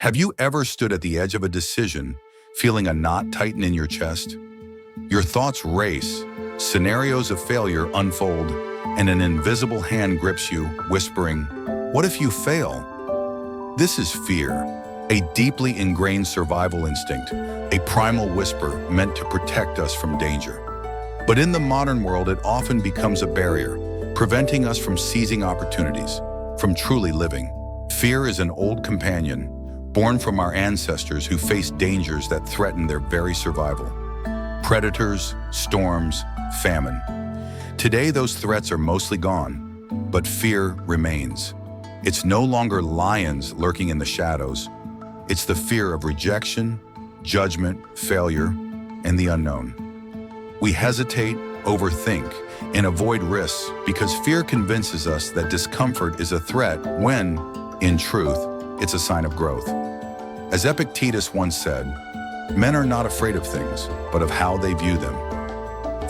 Have you ever stood at the edge of a decision, feeling a knot tighten in your chest? Your thoughts race, scenarios of failure unfold, and an invisible hand grips you, whispering, "What if you fail?" This is fear, a deeply ingrained survival instinct, a primal whisper meant to protect us from danger. But in the modern world, it often becomes a barrier, preventing us from seizing opportunities, from truly living. Fear is an old companion, born from our ancestors who faced dangers that threatened their very survival. Predators, storms, famine. Today, those threats are mostly gone, but fear remains. It's no longer lions lurking in the shadows. It's the fear of rejection, judgment, failure, and the unknown. We hesitate, overthink, and avoid risks because fear convinces us that discomfort is a threat when, in truth, it's a sign of growth. As Epictetus once said, "Men are not afraid of things, but of how they view them."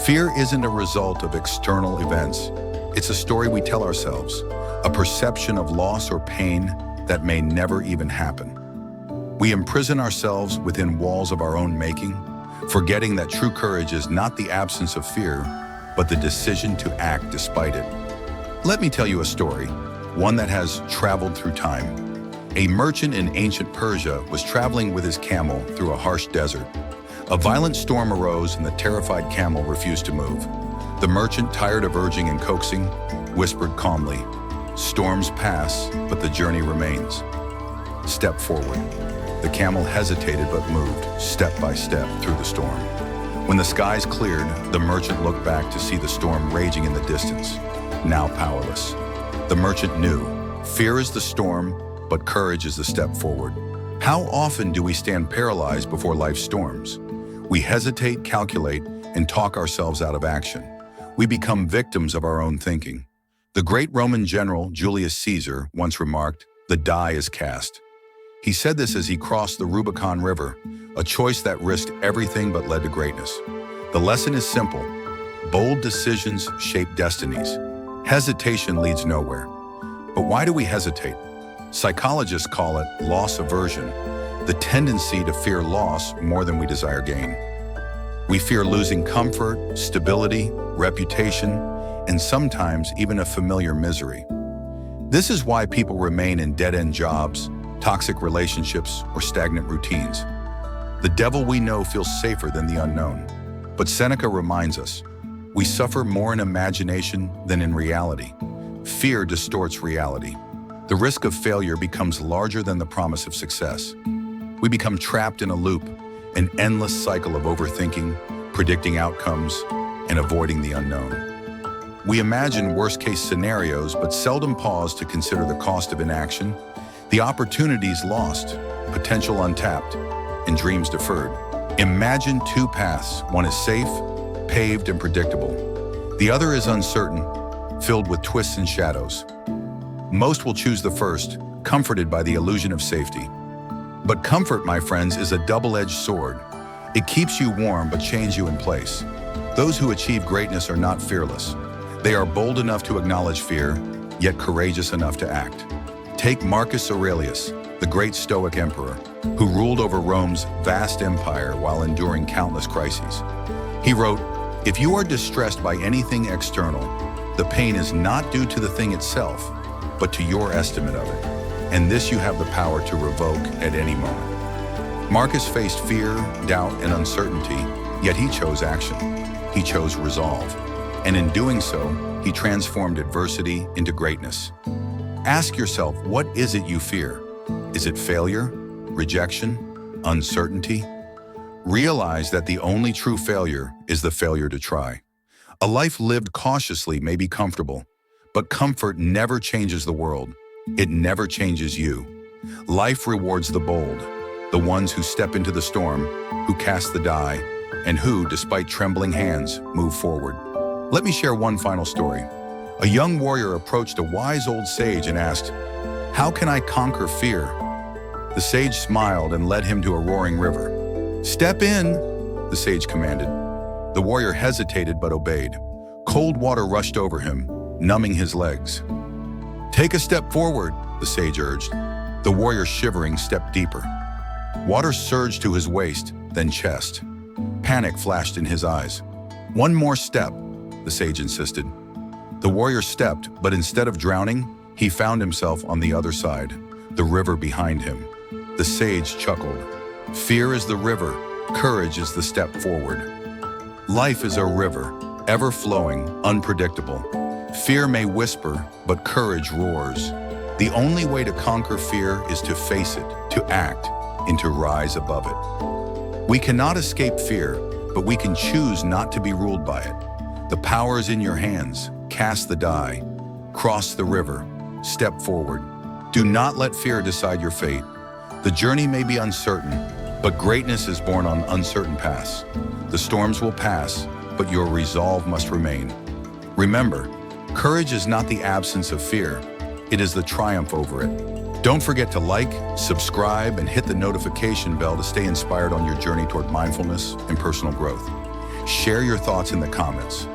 Fear isn't a result of external events. It's a story we tell ourselves, a perception of loss or pain that may never even happen. We imprison ourselves within walls of our own making, forgetting that true courage is not the absence of fear, but the decision to act despite it. Let me tell you a story, one that has traveled through time. A merchant in ancient Persia was traveling with his camel through a harsh desert. A violent storm arose and the terrified camel refused to move. The merchant, tired of urging and coaxing, whispered calmly, "Storms pass, but the journey remains. Step forward." The camel hesitated but moved, step by step, through the storm. When the skies cleared, the merchant looked back to see the storm raging in the distance, now powerless. The merchant knew, fear is the storm, but courage is the step forward. How often do we stand paralyzed before life's storms? We hesitate, calculate, and talk ourselves out of action. We become victims of our own thinking. The great Roman general Julius Caesar once remarked, "The die is cast." He said this as he crossed the Rubicon River, a choice that risked everything but led to greatness. The lesson is simple. Bold decisions shape destinies. Hesitation leads nowhere. But why do we hesitate? Psychologists call it loss aversion, the tendency to fear loss more than we desire gain. We fear losing comfort, stability, reputation, and sometimes even a familiar misery. This is why people remain in dead-end jobs, toxic relationships, or stagnant routines. The devil we know feels safer than the unknown. But Seneca reminds us, we suffer more in imagination than in reality. Fear distorts reality. The risk of failure becomes larger than the promise of success. We become trapped in a loop, an endless cycle of overthinking, predicting outcomes, and avoiding the unknown. We imagine worst-case scenarios, but seldom pause to consider the cost of inaction, the opportunities lost, potential untapped, and dreams deferred. Imagine two paths. One is safe, paved, and predictable. The other is uncertain, filled with twists and shadows. Most will choose the first, comforted by the illusion of safety. But comfort, my friends, is a double-edged sword. It keeps you warm but chains you in place. Those who achieve greatness are not fearless. They are bold enough to acknowledge fear, yet courageous enough to act. Take Marcus Aurelius, the great Stoic emperor, who ruled over Rome's vast empire while enduring countless crises. He wrote, "If you are distressed by anything external, the pain is not due to the thing itself, but to your estimate of it. And this you have the power to revoke at any moment." Marcus faced fear, doubt, and uncertainty, yet he chose action. He chose resolve. And in doing so, he transformed adversity into greatness. Ask yourself, what is it you fear? Is it failure, rejection, uncertainty? Realize that the only true failure is the failure to try. A life lived cautiously may be comfortable, but comfort never changes the world. It never changes you. Life rewards the bold, the ones who step into the storm, who cast the die, and who, despite trembling hands, move forward. Let me share one final story. A young warrior approached a wise old sage and asked, "How can I conquer fear?" The sage smiled and led him to a roaring river. "Step in," the sage commanded. The warrior hesitated but obeyed. Cold water rushed over him, numbing his legs. "Take a step forward," the sage urged. The warrior, shivering, stepped deeper. Water surged to his waist, then chest. Panic flashed in his eyes. "One more step," the sage insisted. The warrior stepped, but instead of drowning, he found himself on the other side, the river behind him. The sage chuckled. "Fear is the river, courage is the step forward." Life is a river, ever flowing, unpredictable. Fear may whisper, but courage roars. The only way to conquer fear is to face it, to act, and to rise above it. We cannot escape fear, but we can choose not to be ruled by it. The power is in your hands. Cast the die. Cross the river. Step forward. Do not let fear decide your fate. The journey may be uncertain, but greatness is born on uncertain paths. The storms will pass, but your resolve must remain. Remember, courage is not the absence of fear. It is the triumph over it. Don't forget to like, subscribe, and hit the notification bell to stay inspired on your journey toward mindfulness and personal growth. Share your thoughts in the comments.